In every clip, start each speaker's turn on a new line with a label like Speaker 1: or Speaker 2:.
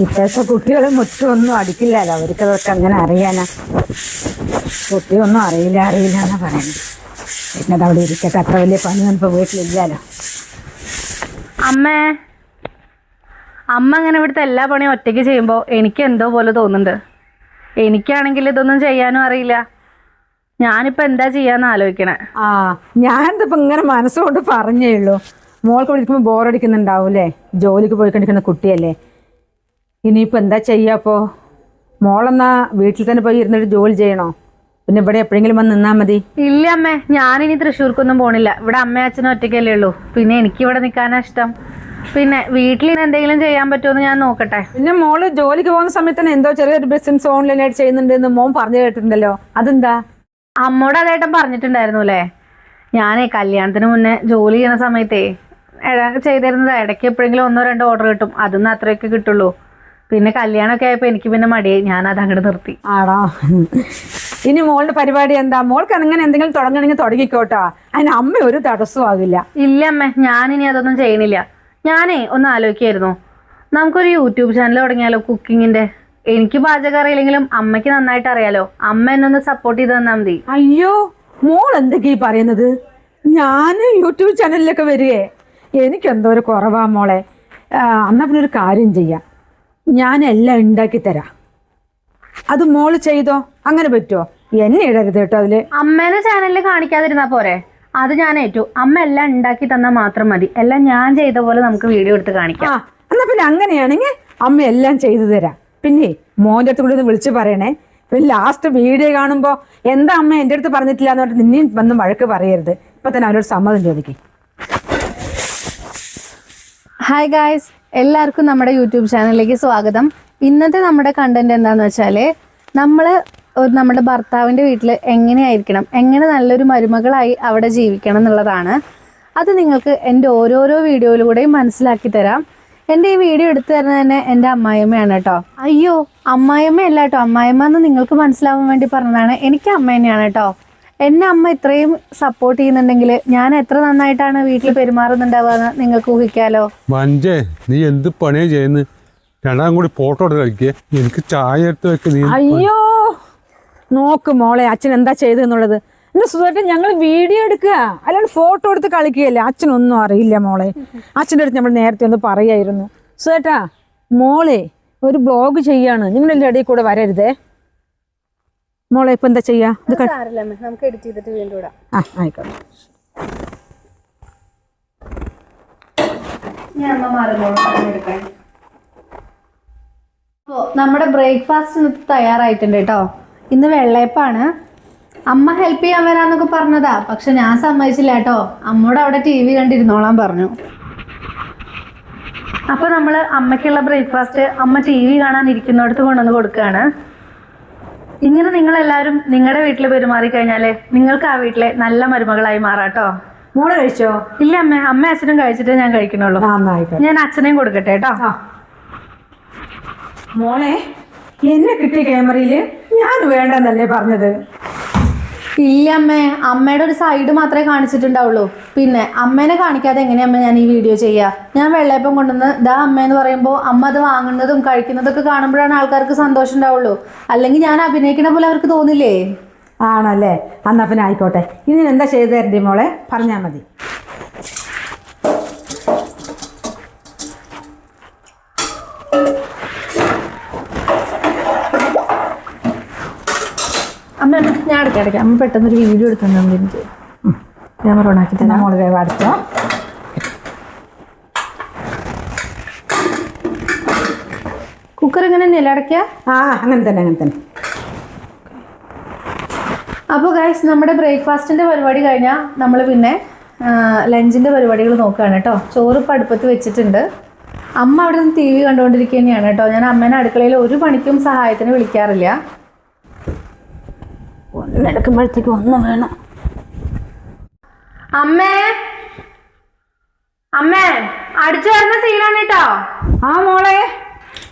Speaker 1: ഇപ്പോഴത്തെ കുട്ടികളെ മുറ്റമൊന്നും അടിക്കില്ലല്ലോ, അവർക്കതൊക്കെ അങ്ങനെ അറിയാനാ. കുട്ടിയൊന്നും അറിയില്ല എന്നാ പറയുന്നത്. പിന്നെ അതവിടെ ഇരിക്കട്ടെ, അത്ര വലിയ പണിയൊന്നും ഇപ്പോൾ വീട്ടിലില്ലല്ലോ.
Speaker 2: അമ്മ അങ്ങനെ ഇവിടുത്തെ എല്ലാ പണിയും ഒറ്റയ്ക്ക് ചെയ്യുമ്പോൾ എനിക്ക് എന്തോ പോലെ തോന്നുന്നുണ്ട്. എനിക്കാണെങ്കിൽ ഇതൊന്നും ചെയ്യാനും അറിയില്ല. ഞാനിപ്പോൾ എന്താ ചെയ്യാന്ന് ആലോചിക്കണേ.
Speaker 1: ഞാനിതിപ്പോൾ ഇങ്ങനെ മനസ്സുകൊണ്ട് പറഞ്ഞേ ഉള്ളൂ. മോൾക്ക് വിളിക്കുമ്പോൾ ബോറടിക്കുന്നുണ്ടാവൂലേ, ജോലിക്ക് പോയിക്കൊണ്ടിരിക്കുന്ന കുട്ടിയല്ലേ. ഇനിയിപ്പോൾ എന്താ ചെയ്യാപ്പോൾ? മോളെന്നാ വീട്ടിൽ തന്നെ പോയി ഇരുന്നിട്ട് ജോലി ചെയ്യണോ? പിന്നെ ഇവിടെ എപ്പോഴെങ്കിലും വന്ന് നിന്നാൽ മതി.
Speaker 2: ഇല്ല അമ്മേ, ഞാനിനി തൃശ്ശൂർക്കൊന്നും പോണില്ല. ഇവിടെ അമ്മയും അച്ഛനും ഒറ്റയ്ക്കല്ലേ ഉള്ളൂ. പിന്നെ എനിക്കിവിടെ നിൽക്കാനാ ഇഷ്ടം. പിന്നെ വീട്ടിൽ എന്തെങ്കിലും ചെയ്യാൻ പറ്റുമെന്ന് ഞാൻ നോക്കട്ടെ.
Speaker 1: പിന്നെ മോള് ജോലിക്ക് പോകുന്ന സമയത്ത് തന്നെ എന്തോ ചെറിയൊരു ബിസിനസ് ഓൺലൈനായിട്ട് ചെയ്യുന്നുണ്ടെന്ന് മോൻ പറഞ്ഞു കേട്ടിട്ടുണ്ടല്ലോ, അതെന്താ?
Speaker 2: അമ്മോട് അതേട്ടൻ പറഞ്ഞിട്ടുണ്ടായിരുന്നു അല്ലേ. ഞാനേ കല്യാണത്തിന് മുന്നേ ജോലി ചെയ്യുന്ന സമയത്തേ ചെയ്തിരുന്നത് ഇടയ്ക്ക് എപ്പോഴെങ്കിലും 1-2 ഓർഡർ കിട്ടും. അതിന്ന് അത്രയൊക്കെ കിട്ടുള്ളൂ. പിന്നെ കല്യാണമൊക്കെ ആയപ്പോൾ എനിക്ക് പിന്നെ മടിയായി, ഞാനത് അങ്ങോട്ട് നിർത്തി.
Speaker 1: ആണോ? ഇനി മോളുടെ പരിപാടി എന്താ? മോൾക്ക് അങ്ങനെ എന്തെങ്കിലും തുടങ്ങണമെങ്കിൽ തുടങ്ങിക്കോട്ടാ, അതിന് അമ്മ ഒരു തടസ്സവും ആകില്ല.
Speaker 2: ഇല്ല അമ്മേ, ഞാനിനി അതൊന്നും ചെയ്യണില്ല. ഞാനേ ഒന്ന് ആലോചിക്കായിരുന്നു, നമുക്കൊരു യൂട്യൂബ് ചാനൽ തുടങ്ങിയാലോ, കുക്കിങ്ങിന്റെ. എനിക്ക് പാചകം അറിയില്ലെങ്കിലും അമ്മയ്ക്ക് നന്നായിട്ട് അറിയാലോ. അമ്മ എന്നൊന്ന് സപ്പോർട്ട് ചെയ്ത് തന്നാൽ മതി.
Speaker 1: അയ്യോ, മോൾ എന്തൊക്കെയാ പറയുന്നത്? ഞാൻ യൂട്യൂബ് ചാനലിലൊക്കെ വരികയെ എനിക്കെന്തോ ഒരു കുറവാ മോളെ. എന്നാൽ പിന്നെ ഒരു കാര്യം ചെയ്യാം, ഞാനെല്ലാം ഉണ്ടാക്കി തരാം, അത് മോള് ചെയ്തോ. അങ്ങനെ പറ്റുമോ? എന്നെ ഇടരുത് കേട്ടോ അതില്.
Speaker 2: അമ്മേനെ ചാനലിൽ കാണിക്കാതിരുന്നാ പോരെ? അത് ഞാൻ ഏറ്റു. അമ്മ എല്ലാം ഉണ്ടാക്കി തന്നാൽ മാത്രം മതി. എല്ലാം ഞാൻ ചെയ്ത പോലെ നമുക്ക് വീഡിയോ എടുത്ത് കാണിക്കാം.
Speaker 1: എന്നാ പിന്നെ അങ്ങനെയാണെങ്കിൽ അമ്മ എല്ലാം ചെയ്തു തരാം. പിന്നെ മോൻ്റെ അടുത്ത് കൂടി ഒന്ന് വിളിച്ച് പറയണേ. പിന്നെ ലാസ്റ്റ് വീഡിയോ കാണുമ്പോൾ എന്താ അമ്മ എൻ്റെ അടുത്ത് പറഞ്ഞിട്ടില്ല എന്ന് പറഞ്ഞിട്ട് നിന്നെയും വന്ന് വഴക്ക് പറയരുത്. ഇപ്പം തന്നെ അവരോട് സമ്മതം ചോദിക്കും.
Speaker 2: ഹായ് ഗായ്സ്, എല്ലാവർക്കും നമ്മുടെ യൂട്യൂബ് ചാനലിലേക്ക് സ്വാഗതം. ഇന്നത്തെ നമ്മുടെ കണ്ടന്റ് എന്താണെന്ന് വെച്ചാൽ നമ്മുടെ ഭർത്താവിൻ്റെ വീട്ടിൽ എങ്ങനെയായിരിക്കണം, എങ്ങനെ നല്ലൊരു മരുമകളായി അവിടെ ജീവിക്കണം എന്നുള്ളതാണ്. അത് നിങ്ങൾക്ക് എൻ്റെ ഓരോരോ വീഡിയോയിലൂടെയും മനസ്സിലാക്കി തരാം. എൻ്റെ ഈ വീഡിയോ എടുത്തു തരുന്നത് തന്നെ എൻ്റെ അമ്മായിയമ്മയാണ് കേട്ടോ. അയ്യോ, അമ്മായിയമ്മ അല്ല കേട്ടോ, അമ്മായിയമ്മ എന്ന് നിങ്ങൾക്ക് മനസ്സിലാവാൻ വേണ്ടി പറഞ്ഞതാണ്. എനിക്ക് അമ്മ തന്നെയാണ് കേട്ടോ. എന്നെ അമ്മ ഇത്രയും സപ്പോർട്ട് ചെയ്യുന്നുണ്ടെങ്കിൽ ഞാൻ എത്ര നന്നായിട്ടാണ് വീട്ടിൽ പെരുമാറുന്നുണ്ടാവുക നിങ്ങൾക്ക് ഊഹിക്കാലോ.
Speaker 3: മഞ്ചേ, നീ എന്ത് പണിയാ ചെയ്യുന്നത്? രണ്ടാം കൂടി ഫോട്ടോ എടുത്ത് കളിക്കേ, എനിക്ക് ചായ എടുത്ത് വെക്ക്. നീ
Speaker 1: അയ്യോ നോക്ക് മോളെ, അച്ഛൻ എന്താ ചെയ്തെന്നുള്ളത്. എന്റെ സുഖമായിട്ട് ഞങ്ങൾ വീഡിയോ എടുക്കുക, അല്ലാണ്ട് ഫോട്ടോ എടുത്ത് കളിക്കുകയല്ലേ. അച്ഛനൊന്നും അറിയില്ല മോളെ. അച്ഛൻ്റെ അടുത്ത് നമ്മൾ നേരത്തെ ഒന്ന് പറയായിരുന്നു. സുഖേട്ടാ, മോളെ ഒരു ബ്ലോഗ് ചെയ്യാണ്, നിങ്ങളുടെ ഇടയിൽ കൂടെ വരരുതേ മോളെ. ഇപ്പൊ എന്താ ചെയ്യാ?
Speaker 2: നമുക്ക് എഡിറ്റ് ചെയ്തിട്ട് വീണ്ടും ഇടാം.
Speaker 1: ആയിക്കോട്ടെ.
Speaker 2: നമ്മുടെ ബ്രേക്ക്ഫാസ്റ്റ് തയ്യാറായിട്ടുണ്ട് കേട്ടോ. ഇന്ന് വെള്ളയപ്പാണ്. അമ്മ ഹെൽപ്പ് ചെയ്യാൻ വരാന്നൊക്കെ പറഞ്ഞതാ, പക്ഷെ ഞാൻ സമ്മതിച്ചില്ല കേട്ടോ. അമ്മോട് അവിടെ TV കണ്ടിരുന്നോളാൻ പറഞ്ഞു. അപ്പൊ നമ്മള് അമ്മയ്ക്കുള്ള ബ്രേക്ക്ഫാസ്റ്റ് അമ്മ TV കാണാൻ ഇരിക്കുന്നിടത്ത് കൊണ്ടുവന്ന് കൊടുക്കുകയാണ്. ഇങ്ങനെ നിങ്ങളെല്ലാവരും നിങ്ങളുടെ വീട്ടിൽ പെരുമാറി കഴിഞ്ഞാല് നിങ്ങൾക്ക് ആ വീട്ടിലെ നല്ല മരുമകളായി മാറാട്ടോ.
Speaker 1: മോള് കഴിച്ചോ?
Speaker 2: ഇല്ല അമ്മ, അമ്മ അച്ഛനും കഴിച്ചിട്ടേ ഞാൻ കഴിക്കണുള്ളൂ. ഞാൻ അച്ഛനെയും കൊടുക്കട്ടെ കേട്ടോ.
Speaker 1: മോളെ, എന്നെ കിട്ടിയ ക്യാമറയില് ഞാൻ വേണ്ടെന്നല്ലേ പറഞ്ഞത്?
Speaker 2: ഇല്ല അമ്മേ, അമ്മയുടെ ഒരു സൈഡ് മാത്രമേ കാണിച്ചിട്ടുണ്ടാവുള്ളൂ. പിന്നെ അമ്മേനെ കാണിക്കാതെ എങ്ങനെയമ്മ ഞാൻ ഈ വീഡിയോ ചെയ്യാ? ഞാൻ വെള്ളയപ്പം കൊണ്ടുവന്ന് ഇതാ അമ്മ എന്ന് പറയുമ്പോൾ അമ്മ അത് വാങ്ങുന്നതും കഴിക്കുന്നതൊക്കെ കാണുമ്പോഴാണ് ആൾക്കാർക്ക് സന്തോഷം ഉണ്ടാവുള്ളൂ. അല്ലെങ്കിൽ ഞാൻ അഭിനയിക്കണ പോലെ അവർക്ക് തോന്നില്ലേ?
Speaker 1: ആണല്ലേ? എന്നാ പിന്നെ ആയിക്കോട്ടെ. ഇതിന് എന്താ ചെയ്തു തരണ്ടേ മോളെ? പറഞ്ഞാൽ മതി.
Speaker 2: അമ്മ ഞാൻ എടുക്കാം. അമ്മ പെട്ടെന്നൊരു വീഡിയോ എടുക്കണം. എനിക്ക് ക്യാമറ ഓണാക്കി തന്നെ
Speaker 1: മോള് വേഗം അടച്ചോ.
Speaker 2: കുക്കർ ഇങ്ങനെ തന്നെയല്ലേ അടയ്ക്കുക?
Speaker 1: അങ്ങനെ തന്നെ.
Speaker 2: അപ്പോൾ ഗൈസ്, നമ്മുടെ ബ്രേക്ക്ഫാസ്റ്റിൻ്റെ പരിപാടി കഴിഞ്ഞാൽ നമ്മൾ പിന്നെ ലഞ്ചിൻ്റെ പരിപാടികൾ നോക്കുകയാണ് കേട്ടോ. ചോറ് ഇപ്പം അടുപ്പത്ത് വെച്ചിട്ടുണ്ട്. അമ്മ അവിടെ നിന്ന് TV കണ്ടുകൊണ്ടിരിക്കുക തന്നെയാണ് കേട്ടോ. ഞാൻ അമ്മേനെ അടുക്കളയിൽ ഒരു പണിക്കും സഹായത്തിന് വിളിക്കാറില്ല.
Speaker 1: ഒന്നെടുക്കുമ്പോഴത്തേക്ക് ഒന്ന് വേണം.
Speaker 2: അമ്മേ അടിച്ചു വരുന്ന സീനാണ് കേട്ടോ.
Speaker 1: മോളെ,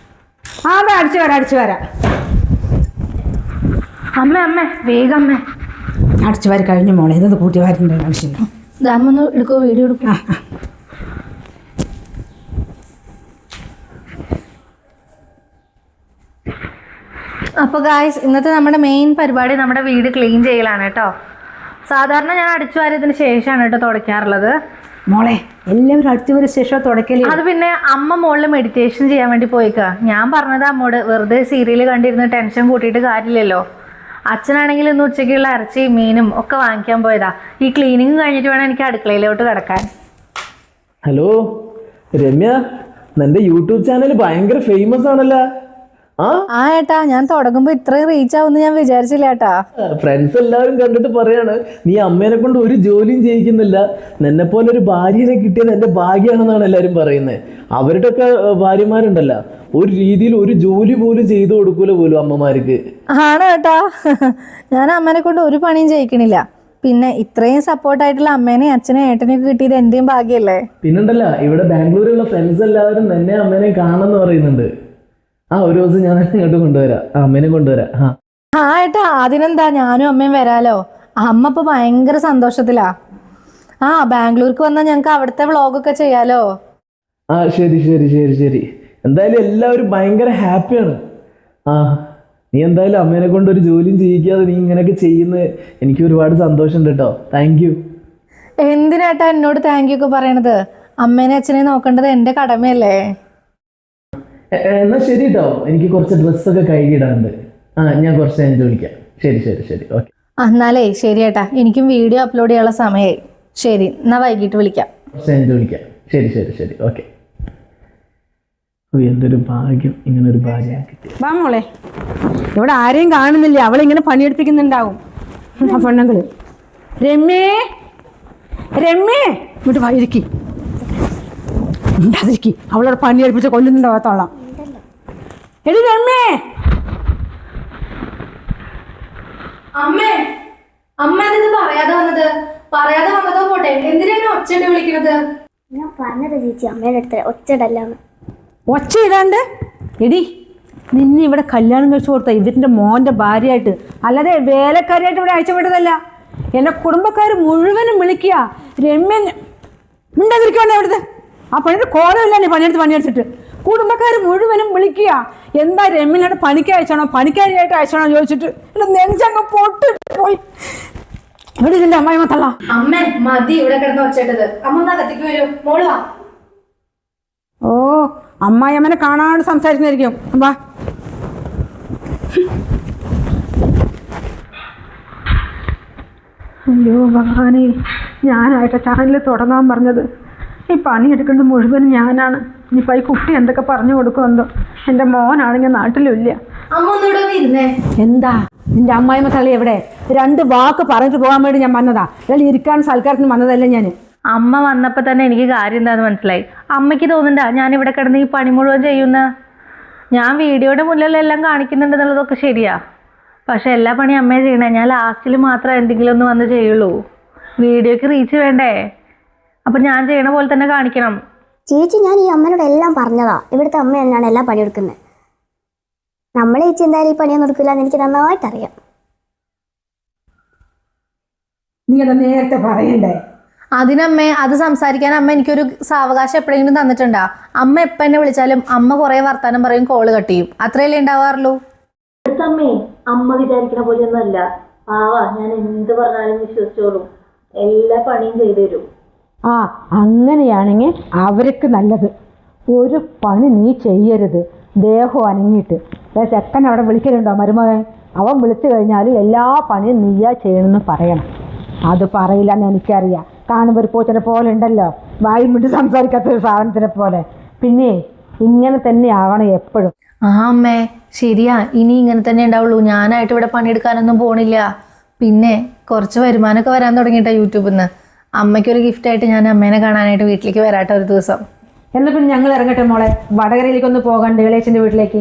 Speaker 1: അതാ അടിച്ചു വരാം.
Speaker 2: അമ്മ വേഗം അമ്മ
Speaker 1: അടിച്ചു വാരി കഴിഞ്ഞു മോളെ. ഇതൊന്ന് കൂട്ടി വാരിൻ്റെ ആവശ്യമില്ല.
Speaker 2: ദാമൊന്ന് എടുക്കോ, വീഡിയോ എടുക്കും.
Speaker 1: ആ.
Speaker 2: അപ്പോൾ ഗായ്സ് ഇന്നത്തെ നമ്മുടെ മെയിൻ പരിപാടി നമ്മുടെ വീട് ക്ലീൻ ചെയ്യലാണ് കേട്ടോ. സാധാരണ ഞാൻ അടിച്ചു വാരിയതിന് ശേഷമാണ് കേട്ടോ തുടയ്ക്കാറുള്ളത്.
Speaker 1: മോളെ എല്ലാവരും അടുത്ത ഒരു ശേഷം തുടക്കല്.
Speaker 2: അത് പിന്നെ അമ്മ മുകളിൽ മെഡിറ്റേഷൻ ചെയ്യാൻ വേണ്ടി പോയിക്കാ. ഞാൻ പറഞ്ഞത് അമ്മോട് വെറുതെ സീരിയൽ കണ്ടിരുന്ന് ടെൻഷൻ കൂട്ടിയിട്ട് കാര്യമില്ലല്ലോ. അച്ഛനാണെങ്കിൽ ഇന്ന് ഉച്ചയ്ക്കുള്ള ഇറച്ചിയും മീനും ഒക്കെ വാങ്ങിക്കാൻ പോയതാ. ഈ ക്ലീനിങ് കഴിഞ്ഞിട്ട് വേണം എനിക്ക് അടുക്കളയിലോട്ട് കിടക്കാൻ.
Speaker 4: ഹലോ രമ്യ, നിന്റെ യൂട്യൂബ് ചാനൽ ഭയങ്കര ഫേമസ് ആണല്ലോ.
Speaker 2: ആ ഏട്ടാ, ഞാൻ തുടങ്ങുമ്പോ ഇത്രയും റീച്ച് ആവുമെന്ന് ഞാൻ വിചാരിച്ചില്ല ഏട്ടാ.
Speaker 4: ഫ്രണ്ട്സ് എല്ലാവരും കണ്ടിട്ട് പറയാണ് നീ അമ്മേനെ കൊണ്ട് ഒരു ജോലിയും ചെയ്യിക്കുന്നില്ല, നിന്നെ പോലെ ഒരു ഭാര്യനെ കിട്ടിയത് എന്റെ ഭാഗ്യമാണെന്നാണ് എല്ലാവരും പറയുന്നത്. അവരുടെ ഒക്കെ ഭാര്യമാരുണ്ടല്ലോ, ഒരു രീതിയിൽ ഒരു ജോലി പോലും ചെയ്തു കൊടുക്കൂല പോലും അമ്മമാർക്ക്.
Speaker 2: ആണോ ഏട്ടാ? ഞാൻ അമ്മേനെ കൊണ്ട് ഒരു പണിയും ചെയ്യിക്കണില്ല. പിന്നെ ഇത്രയും സപ്പോർട്ടായിട്ടുള്ള അമ്മേനെയും അച്ഛനെയും ഏട്ടനെയൊക്കെ കിട്ടിയത് എന്റെയും ഭാഗ്യല്ലേ.
Speaker 4: പിന്നുണ്ടല്ലോ, ഇവിടെ ബാംഗ്ലൂരിലുള്ള ഫ്രണ്ട്സ് എല്ലാവരും നിന്നെ അമ്മേനെ കാണുമെന്ന് പറയുന്നുണ്ട്. ഒരു ദിവസം ഞാൻ ഇങ്ങോട്ട് കൊണ്ടുവരാം, അമ്മേനെ കൊണ്ടുവരാം.
Speaker 2: ഏട്ടാ, അതിനെന്താ, ഞാനും അമ്മയും വരാലോ. അമ്മ ഇപ്പൊ ഭയങ്കര സന്തോഷത്തിലാ. ബാംഗ്ലൂർക്ക് വന്നാൽ ഞങ്ങൾക്ക് അവിടുത്തെ വ്ളോഗൊക്കെ ചെയ്യാലോ.
Speaker 4: ശരി ശരി ശരി ശരി. എന്തായാലും എല്ലാവരും ഭയങ്കര ഹാപ്പിയാണ്. നീ എന്തായാലും അമ്മേനെ കൊണ്ട് ഒരു ജോലിയും ചെയ്യിക്കാതെ നീ ഇങ്ങനെയൊക്കെ ചെയ്യുന്നത് എനിക്ക് ഒരുപാട് സന്തോഷമുണ്ട് കേട്ടോ. Thank you.
Speaker 2: എന്തിനാട്ടാ എന്നോട് താങ്ക് യു ഒക്കെ പറയണത്? അമ്മേനെ അച്ഛനെ നോക്കേണ്ടത് എന്റെ കടമയല്ലേ.
Speaker 4: എന്നാ ശരി കേട്ടോ, എനിക്ക് കുറച്ച് ഡ്രസ്സൊക്കെ കഴുകിയിടാനുണ്ട്. ഞാൻ കുറച്ച് കഴിഞ്ഞിട്ട് വിളിക്കാം. ശരി ശരി ശരി, ഓക്കെ.
Speaker 2: എന്നാലേ ശരി ഏട്ടാ, എനിക്കും വീഡിയോ അപ്ലോഡ് ചെയ്യാനുള്ള സമയമായി. ശരി, എന്നാ വൈകിട്ട് വിളിക്കാം.
Speaker 4: കുറച്ച് കഴിഞ്ഞിട്ട് വിളിക്കാം. ശരി ശരി ശരി, ഓക്കെ. എന്തൊരു ഭാഗ്യം, ഇങ്ങനെ ഒരു ഭാഗ്യം കിട്ടി.
Speaker 1: വാ മോളെ, ഇവിടെ ആരെയും കാണുന്നില്ല, അവളിങ്ങനെ പണിയെടുപ്പിക്കുന്നുണ്ടാവും ആ പെണ്ണുങ്ങള്. രമ്യേ രമ്യേ, ഇങ്ങോട്ട് വഴിരിക്കി ഉണ്ടാതിരിക്കി, അവളോട് പണിയെടുപ്പിച്ച് കൊല്ലുന്നുണ്ടാവത്തോളാം. എടി രമ്യേ.
Speaker 2: അമ്മേ, അമ്മ എന്ത് പറയാതെ വന്നത്? പറയാതെ വന്നതോ പോട്ടെ, എന്തിനാണ് ഒച്ചയിട്ട് വിളിക്കണത്?
Speaker 5: ഞാൻ പറഞ്ഞത് ചേച്ചി അമ്മയുടെ അടുത്ത് ഒച്ചടല്ലാന്ന്.
Speaker 1: ഒച്ച ഇടാണ്ട് എടി, നിന്നെ ഇവിടെ കല്യാണം കഴിച്ചു കൊടുത്ത ഇവരുടെ മോൻ്റെ ഭാര്യയായിട്ട്, അല്ലാതെ വേലക്കാരിയായിട്ട് ഇവിടെ അയച്ചുവിട്ടതല്ല. എൻ്റെ കുടുംബക്കാർ മുഴുവനും വിളിക്കുക രമ്യ മിണ്ടാതിരിക്കണേ അവിടുത്തെ. ആ പണിയുടെ കോലമില്ല നീ പണിയെടുത്തിട്ട് കുടുംബക്കാർ മുഴുവനും വിളിക്കുക. എന്താ രമ്യനായിട്ട് പണിക്ക് അയച്ചാണോ പണിക്കാരിയായിട്ട് അയച്ചാണോ ചോദിച്ചിട്ട് എൻ്റെ നെഞ്ചങ്ങ് പൊട്ടിട്ട് പോയി. എവിടെ ഇതിൻ്റെ അമ്മായിമ്മ തള്ള.
Speaker 2: അമ്മേ മതി ഇവിടെ കിടന്ന് ഒച്ചയിട്ടത്. അമ്മ അകത്തേക്ക് വരൂ, മോള് വാ.
Speaker 1: ഓ, അമ്മായിയമ്മനെ കാണാണ്ട് സംസാരിക്കുന്നതായിരിക്കും. വാ. അയ്യോ ഭഗവാനെ, ഞാനായിട്ട് ചാനൽ തുടങ്ങാൻ പറഞ്ഞത്. ഈ പണിയെടുക്കേണ്ട മുഴുവനും ഞാനാണ്. ഇനിയിപ്പോൾ ഈ കുട്ടി എന്തൊക്കെ പറഞ്ഞു കൊടുക്കുമെന്തോ. എൻ്റെ മോനാണെങ്കിൽ നാട്ടിലുമില്ല.
Speaker 2: അമ്മ ഒന്നുകൂടെ ഇരുന്നേ.
Speaker 1: എന്താ നിന്റെ അമ്മായിമ്മ തള്ളി എവിടെ? 2 വാക്ക് പറഞ്ഞിട്ട് പോകാൻ വേണ്ടി ഞാൻ വന്നതാ, അല്ലെങ്കിൽ ഇരിക്കാൻ സൽക്കാരത്തിന് വന്നതല്ല ഞാൻ.
Speaker 2: അമ്മ വന്നപ്പോൾ തന്നെ എനിക്ക് കാര്യം എന്താന്ന് മനസ്സിലായി. അമ്മയ്ക്ക് തോന്നണ്ട ഞാൻ ഇവിടെ കിടന്ന് ഈ പണി മുഴുവൻ ചെയ്യുന്ന. ഞാൻ വീഡിയോയുടെ മുന്നിലെല്ലാം കാണിക്കുന്നുണ്ടെന്നുള്ളതൊക്കെ ശരിയാ, പക്ഷെ എല്ലാ പണി അമ്മയെ ചെയ്യണേ. ഞാൻ ലാസ്റ്റിൽ മാത്രം എന്തെങ്കിലും ഒന്ന് വന്ന് ചെയ്യുള്ളൂ. വീഡിയോക്ക് റീച്ച് വേണ്ടേ, അപ്പം ഞാൻ ചെയ്യണ പോലെ തന്നെ കാണിക്കണം.
Speaker 5: ചേച്ചി ഞാൻ ഈ അമ്മനോട് എല്ലാം പറഞ്ഞതാ, ഇവിടുത്തെ അമ്മ തന്നെയാണ് എല്ലാം പണിയെടുക്കുന്നത്. നമ്മളെ ചേച്ചി എന്തായാലും ഈ പണിയൊന്നും എടുക്കില്ല എന്ന് എനിക്ക് നന്നായിട്ടറിയാം.
Speaker 1: നീ അത് നേരത്തെ പറയണ്ടേ?
Speaker 2: അതിനമ്മേ, അത് സംസാരിക്കാൻ അമ്മ എനിക്കൊരു സാവകാശം എപ്പോഴെങ്കിലും തന്നിട്ടുണ്ടാ? അമ്മ എപ്പോൾ എന്നെ വിളിച്ചാലും അമ്മ കുറേ വർത്താനം പറയും, കോള് കട്ട് ചെയ്യും, അത്രയല്ലേ ഉണ്ടാവാറുള്ളൂ.
Speaker 6: അമ്മേ, അമ്മ വിചാരിക്കുന്ന പോലെയൊന്നുമല്ല. ഞാൻ എന്ത് പറഞ്ഞാലും വിശ്വസിച്ചോളും, എല്ലാ പണിയും ചെയ്തു തരും.
Speaker 1: അങ്ങനെയാണെങ്കിൽ അവർക്ക് നല്ലത്. ഒരു പണി നീ ചെയ്യരുത്, ദേഹം അനങ്ങിയിട്ട്. ചെക്കൻ അവിടെ വിളിക്കലുണ്ടോ മരുമകൻ? അവൻ വിളിച്ചു കഴിഞ്ഞാൽ എല്ലാ പണിയും നീയാ ചെയ്യണമെന്ന് പറയണം. അത് പറയില്ല എന്ന് എനിക്കറിയാം. കാണുമ്പോൾ ഒരു പൂച്ചനെ പോലെ ഉണ്ടല്ലോ, വായും വിട്ട് സംസാരിക്കാത്തൊരു സാധനത്തിനെ പോലെ. പിന്നെ ഇങ്ങനെ തന്നെ ആവണം എപ്പോഴും.
Speaker 2: അമ്മേ ശരിയാ, ഇനി ഇങ്ങനെ തന്നെ ഉണ്ടാവുള്ളൂ. ഞാനായിട്ട് ഇവിടെ പണിയെടുക്കാനൊന്നും പോണില്ല. പിന്നെ കുറച്ച് വരുമാനമൊക്കെ വരാൻ തുടങ്ങിയിട്ടാ യൂട്യൂബിൽ നിന്ന്. അമ്മയ്ക്കൊരു ഗിഫ്റ്റായിട്ട് ഞാൻ അമ്മേനെ കാണാനായിട്ട് വീട്ടിലേക്ക് വരാട്ടെ ഒരു ദിവസം.
Speaker 1: എന്നാൽ പിന്നെ ഞങ്ങൾ ഇറങ്ങട്ടെ മോളെ, വടകരയിലേക്കൊന്ന് പോകണ്ടേ ഇളയച്ചൻ്റെ വീട്ടിലേക്ക്?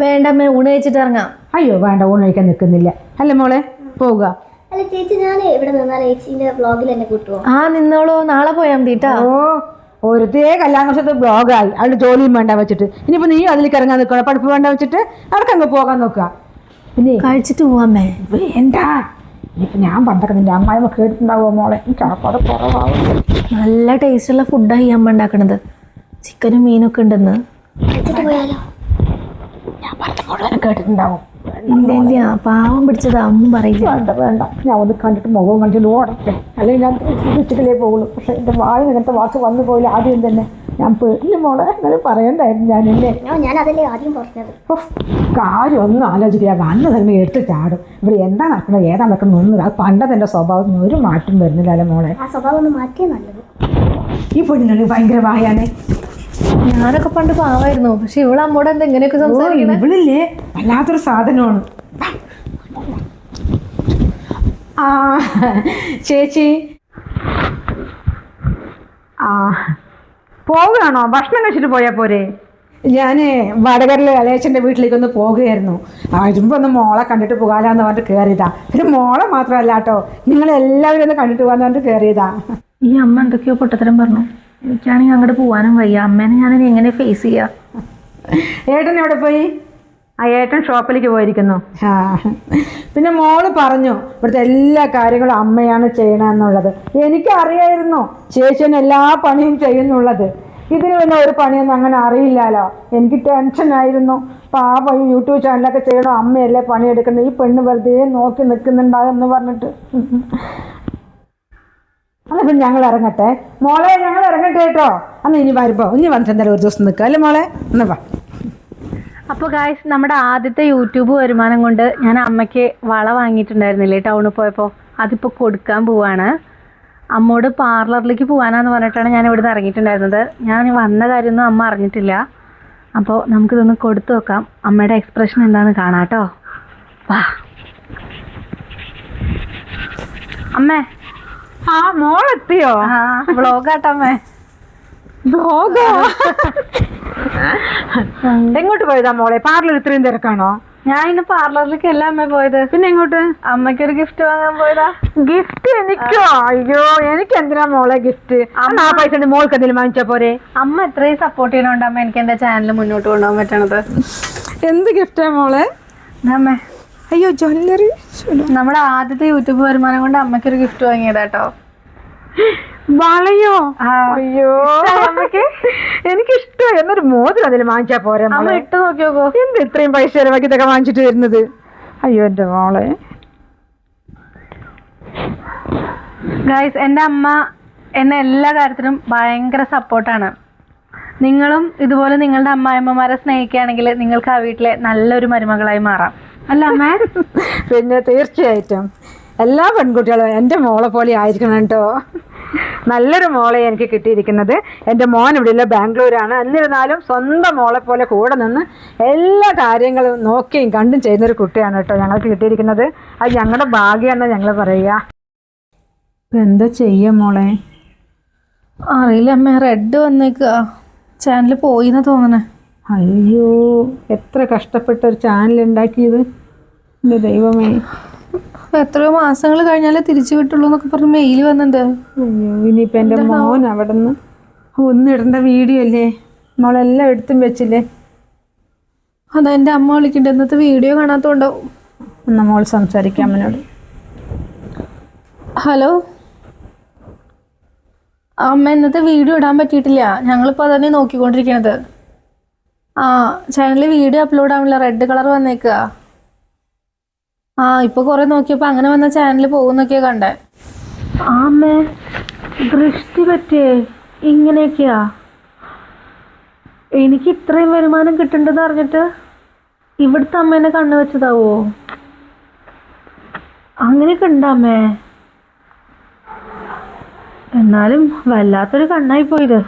Speaker 2: വേണ്ട അമ്മേ, ഊണ് കഴിച്ചിട്ട് ഇറങ്ങാം.
Speaker 1: അയ്യോ വേണ്ട, ഊണ് കഴിക്കാൻ നിൽക്കുന്നില്ല. അല്ല മോളെ പോവുക.
Speaker 5: അല്ല ചേച്ചി, ഞാൻ ഇവിടെ നിന്നാൽ ചേച്ചിന്റെ വ്ളോഗിൽ എന്നെ കൂട്ടുവോ?
Speaker 2: നിന്നോളൂ, നാളെ പോയാൽ മതിട്ടാ.
Speaker 1: ഒരുത്തേ കല്യാണവശത്ത് ബ്ലോഗായി, അവളുടെ ജോലിയും വേണ്ട വെച്ചിട്ട്. ഇനിയിപ്പോൾ നീ അതിലേക്ക് ഇറങ്ങാൻ നിൽക്കണം, പഠിപ്പ് വേണ്ട വെച്ചിട്ട് അവർക്കങ്ങ് പോകാൻ നോക്കുക. പിന്നെ
Speaker 2: കഴിച്ചിട്ട് പോവാമേ.
Speaker 1: എന്താ ഇനിയിപ്പോൾ ഞാൻ പണ്ടൊക്കെ നിന്റെ അമ്മായിമ്മ കേട്ടിട്ടുണ്ടാവുമോ മോളെ? അത് കുറവാകും.
Speaker 2: നല്ല ടേസ്റ്റുള്ള ഫുഡാണ് ഈ അമ്മ ഉണ്ടാക്കണത്. ചിക്കനും മീനൊക്കെ ഉണ്ടെന്ന്.
Speaker 5: പോയാലോ?
Speaker 1: ഞാൻ പറഞ്ഞ മുഴുവൻ കേട്ടിട്ടുണ്ടാവും.
Speaker 2: ഇല്ല ഇല്ല, പാവം പിടിച്ചതാ, ഒന്നും പറയില്ല.
Speaker 1: വേണ്ട വേണ്ട, ഞാൻ ഒന്ന് കണ്ടിട്ട് മുഖവും കണ്ടിട്ട് ഓടട്ടെ, അല്ലെങ്കിൽ ഞാൻ ഉച്ചക്കലേ പോകുള്ളൂ. പക്ഷെ എൻ്റെ വായിൽ ഇങ്ങനത്തെ വാക്ക് വന്നു പോയില്ല ആദ്യം തന്നെ. ഞാൻ പേടില്ല മോളെ, അങ്ങനെ പറയണ്ടായിരുന്നു ഞാനല്ലേ.
Speaker 5: ഞാൻ അതല്ലേ ആദ്യം പറഞ്ഞത്.
Speaker 1: കാര്യം ഒന്നും ആലോചിക്കുക, വന്ന് തന്നെ എട്ട് ചാടും. ഇവിടെ എന്താ നടക്കുന്നത് ഏതാ നടക്കുന്നത് ഒന്നും. അത് പണ്ടത്തെ എൻ്റെ സ്വഭാവത്തിന് ഒരു മാറ്റം വരുന്നില്ലല്ലോ മോളെ.
Speaker 5: ആ സ്വഭാവം ഒന്ന് മാറ്റിയേ നല്ലത്.
Speaker 1: ഈ പെണ്ണിനാണ് ഭയങ്കര വായാണ്.
Speaker 2: ഞാനൊക്കെ പണ്ട് പാവായിരുന്നു, പക്ഷെ ഇവിടെ അമ്മോട് എന്താ ഇങ്ങനെയൊക്കെ സംസാരിക്കണേ?
Speaker 1: ഇവളില്ലേ വല്ലാത്തൊരു സാധനമാണ്. ആ ചേച്ചി, ആ പോവുകയാണോ? ഭക്ഷണം കഴിച്ചിട്ട് പോയാൽ പോരെ? ഞാൻ വടകരയിലെ അലേച്ചൻ്റെ വീട്ടിലേക്കൊന്ന് പോകുകയായിരുന്നു. വരുമ്പോൾ ഒന്ന് മോളെ കണ്ടിട്ട് പോകാലാന്ന് പറഞ്ഞിട്ട് കയറിയതാ. പിന്നെ മോളെ മാത്രമല്ല കേട്ടോ, നിങ്ങളെല്ലാവരും ഒന്ന് കണ്ടിട്ട് പോകാന്ന് പറഞ്ഞിട്ട് കയറിയതാ.
Speaker 6: ഈ അമ്മ എന്തൊക്കെയോ പൊട്ടത്തരം പറഞ്ഞു. എനിക്കാണെങ്കിൽ അങ്ങോട്ട് പോകാനും വയ്യ. അമ്മേനെ ഞാനിനി എങ്ങനെ ഫേസ് ചെയ്യാം?
Speaker 1: ഏട്ടൻ എവിടെ പോയി? ആ ഏട്ടൻ ഷോപ്പിലേക്ക് പോയിരിക്കുന്നു. ആ പിന്നെ മോള് പറഞ്ഞു ഇവിടുത്തെ എല്ലാ കാര്യങ്ങളും അമ്മയാണ് ചെയ്യണമെന്നുള്ളത്. എനിക്കറിയായിരുന്നു ചേച്ചിന് എല്ലാ പണിയും ചെയ്യുന്നുള്ളത്. ഇതിന് പിന്നെ ഒരു പണിയൊന്നും അങ്ങനെ അറിയില്ലല്ലോ. എനിക്ക് ടെൻഷനായിരുന്നു. പാപം ഈ യൂട്യൂബ് ചാനലൊക്കെ ചെയ്യണം, അമ്മയല്ലേ പണിയെടുക്കുന്നത്, ഈ പെണ്ണ് വെറുതെ നോക്കി നിൽക്കുന്നുണ്ടാകുമെന്ന് പറഞ്ഞിട്ട്. അല്ല പിന്നെ ഞങ്ങൾ ഇറങ്ങട്ടെ മോളെ, ഞങ്ങൾ ഇറങ്ങട്ടെ കേട്ടോ. അന്ന് ഇനി വരുമ്പോൾ ഇനി വന്നിട്ട് എന്തായാലും ഒരു ദിവസം നിൽക്കുക അല്ലേ മോളെ? എന്നാ വാ.
Speaker 2: അപ്പോൾ ഗായ്സ്, നമ്മുടെ ആദ്യത്തെ യൂട്യൂബ് വരുമാനം കൊണ്ട് ഞാൻ അമ്മയ്ക്ക് വള വാങ്ങിയിട്ടുണ്ടായിരുന്നില്ലേ ടൗണിൽ പോയപ്പോൾ, അതിപ്പോൾ കൊടുക്കാൻ പോവാണ്. അമ്മോട് പാർലറിലേക്ക് പോകാനാന്ന് പറഞ്ഞിട്ടാണ് ഞാൻ ഇവിടുന്ന് ഇറങ്ങിയിട്ടുണ്ടായിരുന്നത്. ഞാൻ വന്ന കാര്യമൊന്നും അമ്മ അറിഞ്ഞിട്ടില്ല. അപ്പോൾ നമുക്കിതൊന്ന് കൊടുത്തു നോക്കാം, അമ്മയുടെ എക്സ്പ്രഷൻ എന്താണെന്ന് കാണാം കേട്ടോ. വാ അമ്മേ.
Speaker 1: ആ മോളെത്തിയോ?
Speaker 2: വ്ളോഗാട്ടോ അമ്മേ.
Speaker 1: ബ്ലോഗോ? എങ്ങോട്ട് പോയതാ മോളെ? പാർലർ ഇത്രയും തിരക്കാണോ?
Speaker 2: ഞാൻ ഇന്ന് പാർലറിലേക്ക് അല്ല അമ്മ പോയത്.
Speaker 1: പിന്നെ എങ്ങോട്ട്?
Speaker 2: അമ്മയ്ക്കൊരു ഗിഫ്റ്റ് വാങ്ങാൻ പോയതാ.
Speaker 1: ഗിഫ്റ്റ് എനിക്കോ? അയ്യോ, എനിക്ക് എന്തിനാ മോളെ ഗിഫ്റ്റ്? ആ പൈസ മോൾക്ക് എന്തെങ്കിലും വാങ്ങിച്ചാ പോരെ?
Speaker 2: അമ്മ എത്രയും സപ്പോർട്ട് ചെയ്യണോണ്ട് അമ്മ എനിക്ക് എന്റെ ചാനൽ മുന്നോട്ട് കൊണ്ടുപോകാൻ പറ്റണത്.
Speaker 1: എന്ത് ഗിഫ്റ്റാ മോളെ?
Speaker 2: അമ്മേ,
Speaker 1: അയ്യോ ജ്വല്ലറി.
Speaker 2: നമ്മുടെ ആദ്യത്തെ യൂട്യൂബ് വരുമാനം കൊണ്ട് അമ്മയ്ക്കൊരു ഗിഫ്റ്റ് വാങ്ങിയതാട്ടോ.
Speaker 1: വളയോ? അയ്യോ അമ്മക്ക് എനിക്കിഷ്ടമായി. എന്നൊരു മോതിരം അതിൽ വാങ്ങിച്ചാ പോരെ?
Speaker 2: അമ്മ ഇട്ട് നോക്കി നോക്കോ.
Speaker 1: എന്ത് ഇത്രയും പൈസ ചെലവാക്കി ഇതൊക്കെ വാങ്ങിച്ചിട്ട് വരുന്നത്? അയ്യോ എന്റെ മോളെ.
Speaker 2: ഗൈസ്, എൻ്റെ അമ്മ എന്നെ എല്ലാ കാര്യത്തിനും ഭയങ്കര സപ്പോർട്ടാണ്. നിങ്ങളും ഇതുപോലെ നിങ്ങളുടെ അമ്മായിമ്മമാരെ സ്നേഹിക്കുകയാണെങ്കിൽ നിങ്ങൾക്ക് ആ വീട്ടിലെ നല്ലൊരു മരുമകളായി മാറാം, അല്ല അമ്മ?
Speaker 1: പിന്നെ തീർച്ചയായിട്ടും എല്ലാ പെൺകുട്ടികളും എൻ്റെ മോളെ പോലെ ആയിരിക്കണം കേട്ടോ. നല്ലൊരു മോളെ എനിക്ക് കിട്ടിയിരിക്കുന്നത്. എൻ്റെ മോൻ ഇവിടെയുള്ള ബാംഗ്ലൂരാണ്. എന്നിരുന്നാലും സ്വന്തം മോളെ പോലെ കൂടെ നിന്ന് എല്ലാ കാര്യങ്ങളും നോക്കിയും കണ്ടും ചെയ്യുന്നൊരു കുട്ടിയാണ് കേട്ടോ ഞങ്ങൾക്ക് കിട്ടിയിരിക്കുന്നത്. അത് ഞങ്ങളുടെ ഭാഗ്യമാണെന്ന് ഞങ്ങൾ പറയുക. ഇപ്പം എന്താ ചെയ്യുക മോളെ?
Speaker 2: അറിയില്ല അമ്മ, റെഡ് വന്നേക്കുക. ചാനൽ പോയിന്ന് തോന്നണേ.
Speaker 1: അയ്യോ, എത്ര കഷ്ടപ്പെട്ട ഒരു ചാനൽ ഉണ്ടാക്കിയത്. എൻ്റെ ദൈവമേ,
Speaker 2: എത്രയോ മാസങ്ങൾ കഴിഞ്ഞാലേ തിരിച്ചു കിട്ടുള്ളൂ എന്നൊക്കെ പറഞ്ഞ് മെയിൽ വന്നിട്ടുണ്ട്.
Speaker 1: അയ്യോ, ഇനിയിപ്പോൾ എൻ്റെ മോൻ അവിടെ നിന്ന് ഒന്നിടേണ്ട വീഡിയോ അല്ലേ മോളെല്ലാം എടുത്തും വെച്ചില്ലേ?
Speaker 2: അതാ എൻ്റെ അമ്മ വിളിക്കണ്ട, ഇന്നത്തെ വീഡിയോ കാണാത്തോണ്ടാവും.
Speaker 1: എന്നാ മോൾ സംസാരിക്കാം അമ്മനോട്.
Speaker 2: ഹലോ അമ്മ, ഇന്നത്തെ വീഡിയോ ഇടാൻ പറ്റിയിട്ടില്ല. ഞങ്ങളിപ്പോൾ അതന്നെ നോക്കിക്കൊണ്ടിരിക്കണത്. ആ ചാനലിൽ വീഡിയോ അപ്ലോഡ് ആവില്ല, റെഡ് കളർ വന്നേക്കുക. ആ ഇപ്പോൾ കുറേ നോക്കിയപ്പോൾ അങ്ങനെ വന്ന ചാനൽ പോകുന്നൊക്കെയാ കണ്ടേ.
Speaker 6: ആമ്മേ, ദൃഷ്ടി പറ്റിയേ ഇങ്ങനെയൊക്കെയാ? എനിക്ക് ഇത്രയും വരുമാനം കിട്ടണ്ടെന്ന് അറിഞ്ഞിട്ട് ഇവിടുത്തെ അമ്മേനെ കണ്ണു വെച്ചതാവോ? അങ്ങനെയൊക്കെ ഉണ്ടാമ്മേ. എന്നാലും വല്ലാത്തൊരു കണ്ണായി പോയത്.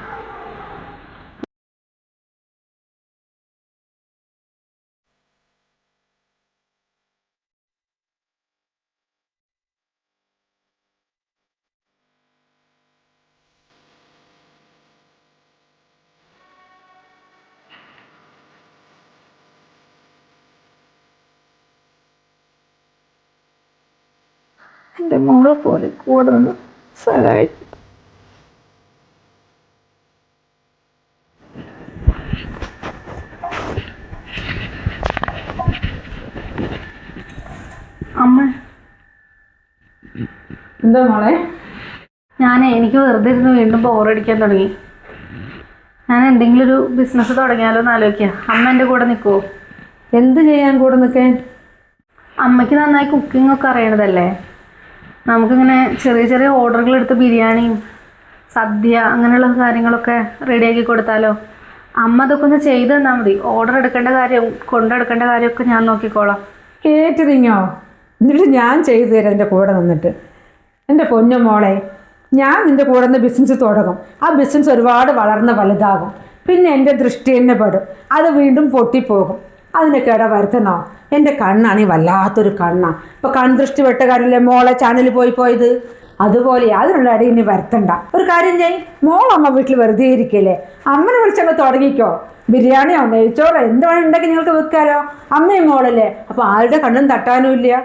Speaker 1: എൻ്റെ മോളെ പോലെ കൂടെ നിന്ന് സഹായിച്ചു.
Speaker 2: അമ്മ,
Speaker 1: എന്താ മോളെ?
Speaker 2: എനിക്ക് വെറുതെ ഇരുന്ന് വീണ്ടും ബോറടിക്കാൻ തുടങ്ങി. ഞാൻ എന്തെങ്കിലും ഒരു ബിസിനസ് തുടങ്ങിയാലോ എന്ന് ആലോചിക്കുക. അമ്മ എൻ്റെ കൂടെ നിൽക്കുമോ?
Speaker 1: എന്ത് ചെയ്യാൻ കൂടെ നിൽക്കാൻ?
Speaker 2: അമ്മയ്ക്ക് നന്നായി കുക്കിംഗ് ഒക്കെ അറിയണതല്ലേ, നമുക്കിങ്ങനെ ചെറിയ ചെറിയ ഓർഡറുകൾ എടുത്ത് ബിരിയാണിയും സദ്യ അങ്ങനെയുള്ള കാര്യങ്ങളൊക്കെ റെഡിയാക്കി കൊടുത്താലോ? അമ്മ അതൊക്കെ ഒന്ന് ചെയ്ത് തന്നാൽ മതി. ഓർഡർ എടുക്കേണ്ട കാര്യം കൊണ്ടെടുക്കേണ്ട കാര്യമൊക്കെ ഞാൻ നോക്കിക്കോളാം.
Speaker 1: കേറ്ററിങ്ങോ? എന്നിട്ട് ഞാൻ ചെയ്തു തരാം എൻ്റെ കൂടെ നിന്നിട്ട്. എൻ്റെ പൊന്നു മോളെ, ഞാൻ നിൻ്റെ കൂടെ നിന്ന് ബിസിനസ് തുടങ്ങും. ആ ബിസിനസ് ഒരുപാട് വളർന്ന് വലുതാകും. പിന്നെ എൻ്റെ ദൃഷ്ടി തന്നെ പെടും, അത് വീണ്ടും പൊട്ടിപ്പോകും. അതിനൊക്കെ ഇട വരുത്തണോ? എൻ്റെ കണ്ണാണ് വല്ലാത്തൊരു കണ്ണാണ്. ഇപ്പോൾ കൺദൃഷ്ടി വെട്ട കാര്യമില്ലേ മോളെ ചാനലിൽ പോയത്, അതുപോലെ അതിനുള്ള ഇട ഇനി വരുത്തണ്ട. ഒരു കാര്യം ചെയ്യും, മോളമ്മ വീട്ടിൽ വെറുതെ ഇരിക്കല്ലേ, അമ്മനെ വിളിച്ചങ്ങ് തുടങ്ങിക്കോ. ബിരിയാണിയോ നെയ്ച്ചോറോ എന്ത് വേണം ഉണ്ടെങ്കിൽ നിങ്ങൾക്ക് വെക്കാലോ. അമ്മയും മോളല്ലേ, അപ്പോൾ ആരുടെ കണ്ണും തട്ടാനും ഇല്ല.